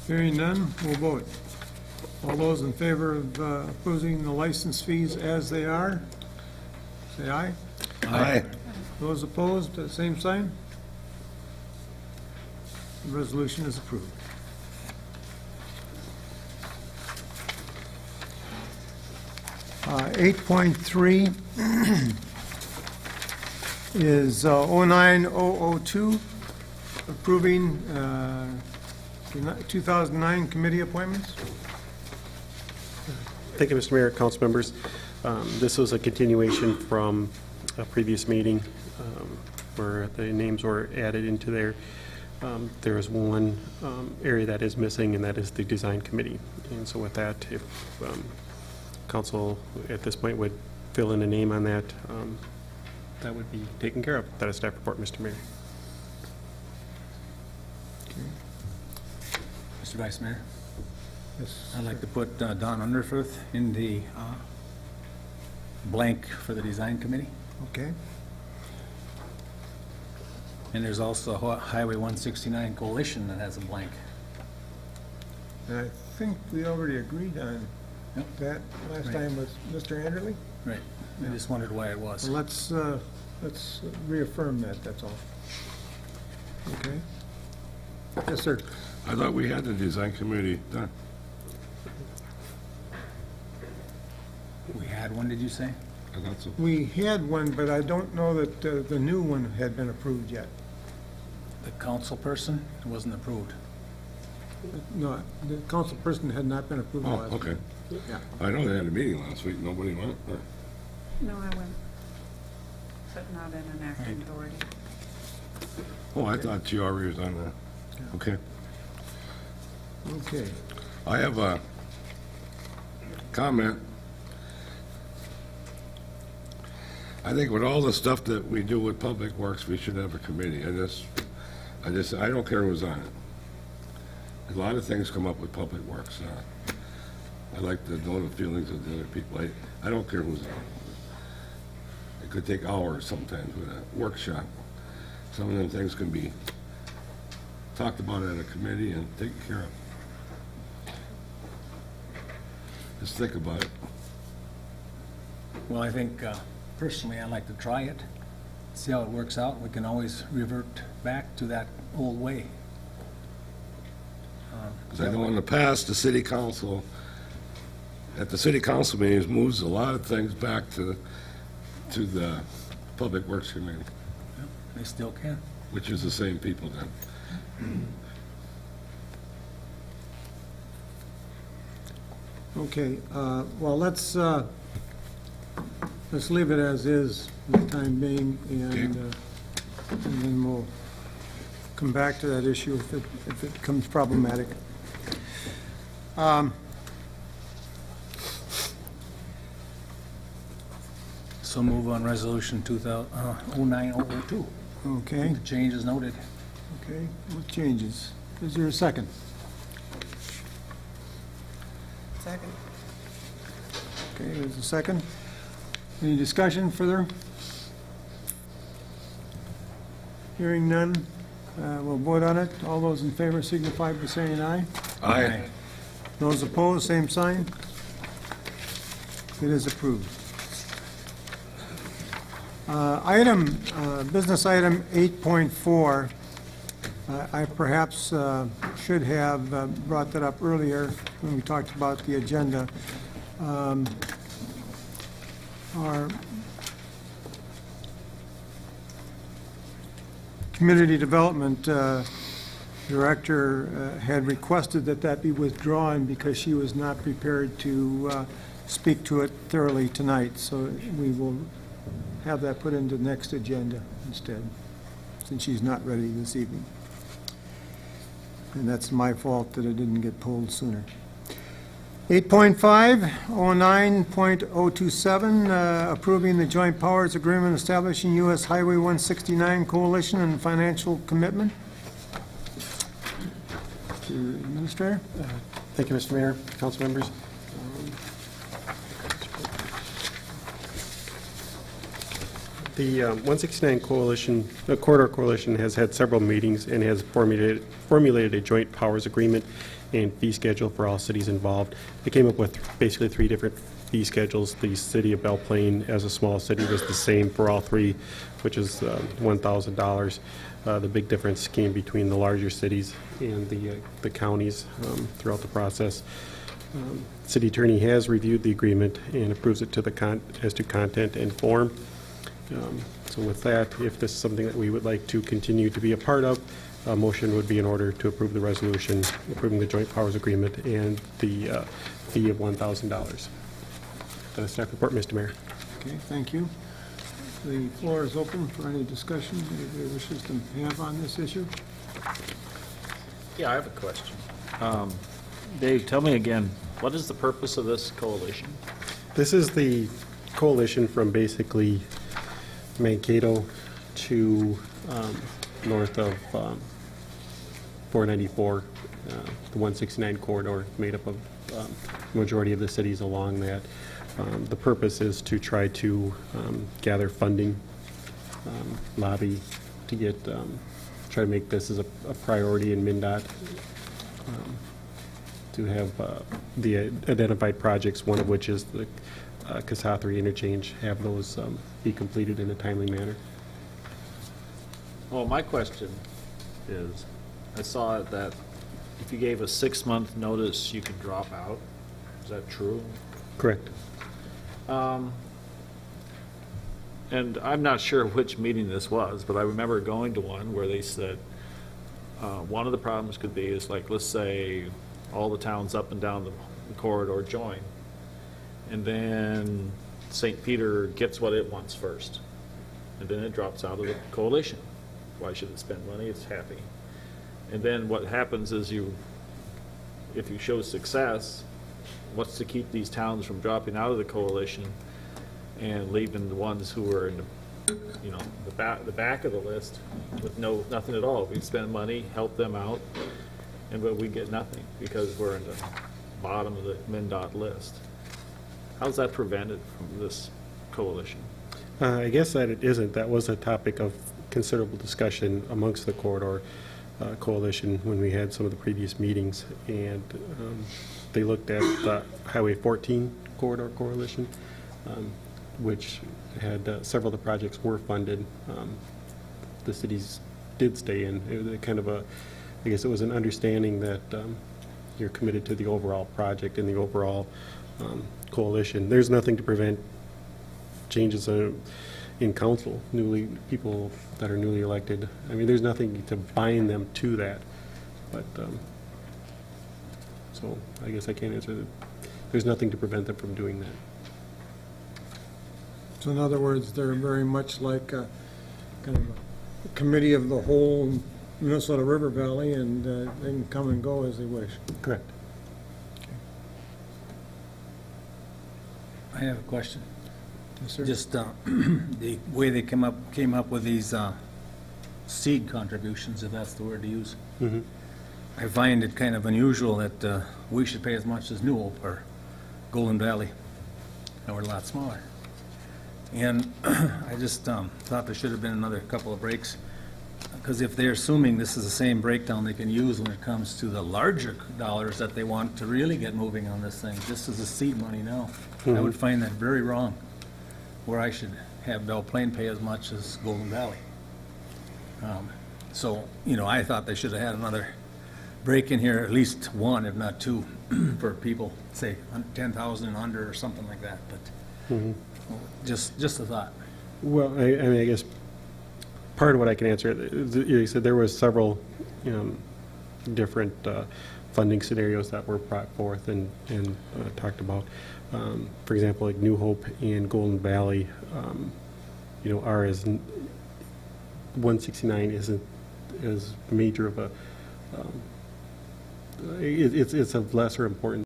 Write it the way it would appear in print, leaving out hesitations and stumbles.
Hearing none, we'll vote. All those in favor of approving the license fees as they are, say aye. Aye. Those opposed, same sign. The resolution is approved. Uh, 8.3 is 09002, approving 2009 committee appointments. Thank you, Mr. Mayor, council members. This was a continuation from a previous meeting where the names were added into there. There is one area that is missing, and that is the design committee. And so with that, if council at this point would fill in a name on that, that would be taken care of. That is staff report, Mr. Mayor. Mr. Vice Mayor, Yes. I'd like to put Don Underfirth in the blank for the design committee. Okay. And there's also Highway 169 Coalition that has a blank. And I think we already agreed on Yep. that last Right. time with Mr. Anderley. Right. I just wondered why it was. Well, let's reaffirm that, that's all. Okay? Yes, sir. I thought we had the design committee done. We had one, did you say? I thought so. We had one, but I don't know that the new one had been approved yet. The council person, it wasn't approved. No, the council person had not been approved Oh, last week. okay. Yeah. I know they had a meeting last week. Nobody went. Or- No, I went, but not in an acting authority. Oh, I thought you already was on that. Okay. Okay. I have a comment. I think with all the stuff that we do with Public Works, we should have a committee. I don't care who's on it. A lot of things come up with Public Works. I like to know the feelings of the other people. I don't care who's on it. It could take hours sometimes with a workshop. Some of them things can be talked about at a committee and taken care of. Just think about it. Well, I think personally, I'd like to try it, see how it works out. We can always revert back to that old way. Because I know in the past, the city council, at the city council meetings, moves a lot of things back to the Public Works Committee, They still can. which is the same people then. Okay, well, let's leave it as is for the time being, and then we'll come back to that issue if it becomes problematic. So move on resolution 09002. Okay, The change is noted. okay, with changes. Is there a second? Second. Okay, there's a second. Any discussion further? Hearing none, we'll vote on it. All those in favor signify by saying aye. Aye. Those opposed, same sign. It is approved. Business item 8.4, I perhaps should have brought that up earlier when we talked about the agenda. Our Community Development Director had requested that that be withdrawn because she was not prepared to speak to it thoroughly tonight. So we will have that put into the next agenda instead, since she's not ready this evening. And that's my fault that it didn't get pulled sooner. 8.5, 09.027, approving the joint powers agreement establishing U.S. Highway 169 coalition and financial commitment. Administrator? Thank you, Mr. Mayor, council members. The 169 Coalition, the Corridor Coalition has had several meetings and has formulated a joint powers agreement and fee schedule for all cities involved. They came up with basically 3 different fee schedules. The city of Plaine, as a small city, was the same for all 3, which is $1,000. The big difference came between the larger cities and the counties throughout the process. City attorney has reviewed the agreement and approves it to as to content and form. So with that, if this is something that we would like to continue to be a part of, a motion would be in order to approve the resolution approving the joint powers agreement and the fee of $1,000. Staff report, Mr. Mayor. Okay, thank you. The floor is open for any discussion anybody wishes to have on this issue. Yeah, I have a question. Dave, tell me again, what is the purpose of this coalition? This is the coalition from basically Mankato to north of 494, the 169 corridor, made up of the majority of the cities along that. The purpose is to try to gather funding, lobby to get, try to make this as a priority in MnDOT, to have the identified projects, one of which is the Casathri interchange, have those be completed in a timely manner. Well, my question is, I saw that if you gave a 6-month notice, you could drop out. Is that true? Correct. And I'm not sure which meeting this was, but I remember going to one where they said one of the problems could be is, like, let's say all the towns up and down the corridor join, and then St. Peter gets what it wants first, and then it drops out of the coalition. Why should it spend money? It's happy. And then what happens is if you show success, what's to keep these towns from dropping out of the coalition and leaving the ones who are in the back of the list with nothing at all? We spend money, help them out, but we get nothing because we're in the bottom of the MnDOT list. How's that prevented from this coalition? I guess that it isn't. That was a topic of considerable discussion amongst the corridor coalition when we had some of the previous meetings, and they looked at the Highway 14 corridor coalition, which had several of the projects were funded. The cities did stay in. It was kind of I guess it was an understanding that you're committed to the overall project and the overall coalition. There's nothing to prevent changes in council, people that are newly elected. I mean, there's nothing to bind them to that. But so I guess I can't answer that. There's nothing to prevent them from doing that. So in other words, they're very much like a kind of a committee of the whole Minnesota River Valley, and they can come and go as they wish. Correct. I have a question. Yes, sir. Just the way they came up with these seed contributions, if that's the word to use. Mm-hmm. I find it kind of unusual that we should pay as much as New Hope or Golden Valley, and we're a lot smaller. And I just thought there should have been another couple of breaks, because if they're assuming this is the same breakdown they can use when it comes to the larger dollars that they want to really get moving on this thing, this is the seed money now. I would find that very wrong, where I should have Plaine pay as much as Golden Valley. So, I thought they should have had another break in here, at least one, if not two, for people, say, 10,000 and under or something like that, but just a thought. Well, I mean, I guess part of what I can answer, you said there was several different funding scenarios that were brought forth and talked about. For example, like New Hope and Golden Valley, are as 169 isn't as major of a, it's of lesser importance